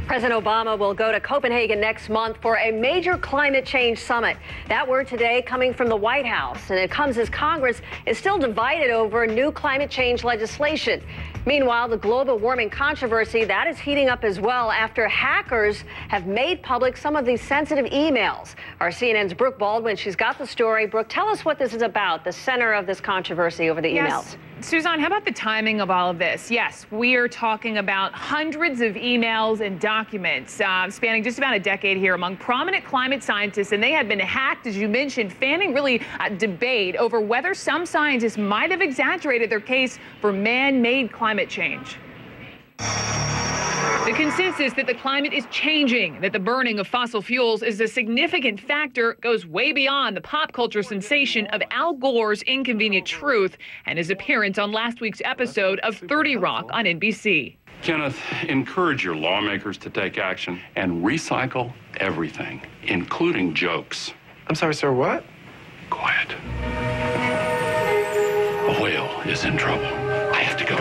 President Obama will go to Copenhagen next month for a major climate change summit. That word today coming from the White House, and it comes as Congress is still divided over new climate change legislation. Meanwhile, the global warming controversy, that is heating up as well after hackers have made public some of these sensitive emails. Our CNN's Brooke Baldwin, she's got the story. Brooke, tell us what this is about, the center of this controversy over the emails. Suzanne, how about the timing of all of this? Yes, we are talking about hundreds of emails and documents spanning just about a decade here among prominent climate scientists, and they had been hacked, as you mentioned, fanning really debate over whether some scientists might have exaggerated their case for man-made climate change. The consensus that the climate is changing, that the burning of fossil fuels is a significant factor, goes way beyond the pop culture sensation of Al Gore's Inconvenient Truth and his appearance on last week's episode of 30 Rock on NBC. Kenneth, encourage your lawmakers to take action and recycle everything, including jokes. I'm sorry, sir, what? Quiet. A whale is in trouble. I have to go.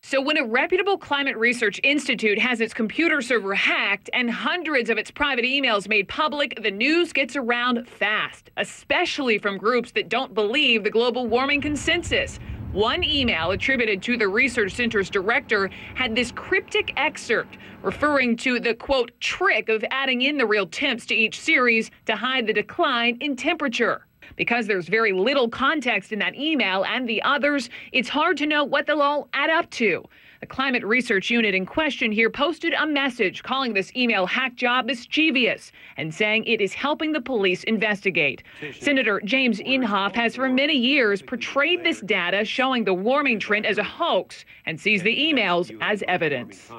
So when a reputable climate research institute has its computer server hacked and hundreds of its private emails made public, the news gets around fast, especially from groups that don't believe the global warming consensus. One email attributed to the research center's director had this cryptic excerpt referring to the, quote, trick of adding in the real temps to each series to hide the decline in temperature. Because there's very little context in that email and the others, it's hard to know what they'll all add up to. The climate research unit in question here posted a message calling this email hack job mischievous and saying it is helping the police investigate. Senator James Inhofe has for many years portrayed this data showing the warming trend as a hoax and sees the emails as evidence.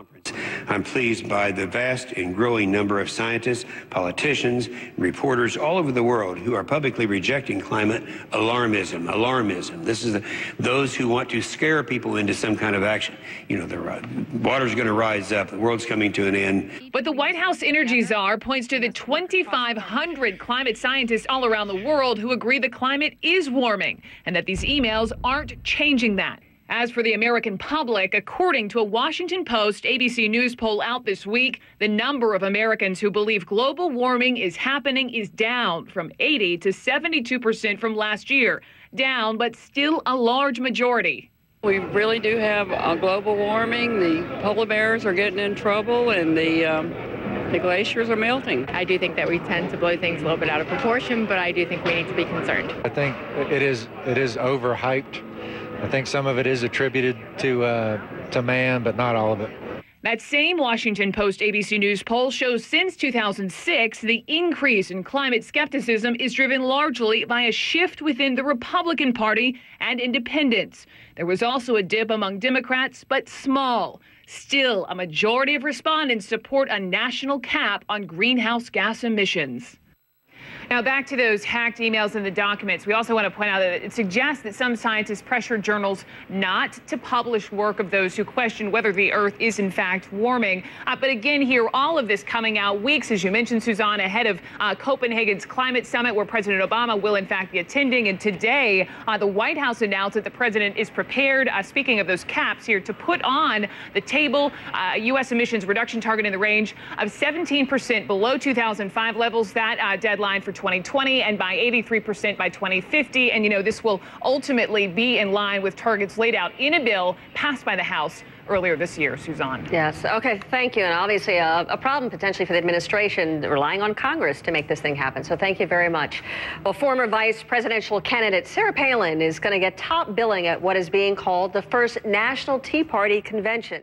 I'm pleased by the vast and growing number of scientists, politicians, reporters all over the world who are publicly rejecting climate alarmism. This is those who want to scare people into some kind of action. You know, the water's going to rise up. The world's coming to an end. But the White House energy czar points to the 2,500 climate scientists all around the world who agree the climate is warming and that these emails aren't changing that. As for the American public, according to a Washington Post ABC News poll out this week, the number of Americans who believe global warming is happening is down from 80 to 72% from last year. Down, but still a large majority. We really do have a global warming. The polar bears are getting in trouble, and the glaciers are melting. I do think that we tend to blow things a little bit out of proportion, but I do think we need to be concerned. I think it is overhyped. I think some of it is attributed to man, but not all of it. That same Washington Post ABC News poll shows since 2006, the increase in climate skepticism is driven largely by a shift within the Republican Party and independents. There was also a dip among Democrats, but small. Still, a majority of respondents support a national cap on greenhouse gas emissions. Now, back to those hacked emails and the documents. We also want to point out that it suggests that some scientists pressured journals not to publish work of those who question whether the Earth is in fact warming. But again, here, all of this coming out weeks, as you mentioned, Suzanne, ahead of Copenhagen's climate summit, where President Obama will in fact be attending. And today, the White House announced that the president is prepared, speaking of those caps here, to put on the table U.S. emissions reduction target in the range of 17% below 2005 levels. That deadline for 2020 and by 83% by 2050. And, you know, this will ultimately be in line with targets laid out in a bill passed by the House earlier this year, Suzanne. Yes. Okay. Thank you. And obviously a problem potentially for the administration relying on Congress to make this thing happen. So thank you very much. Well, former vice presidential candidate Sarah Palin is going to get top billing at what is being called the first National Tea Party convention.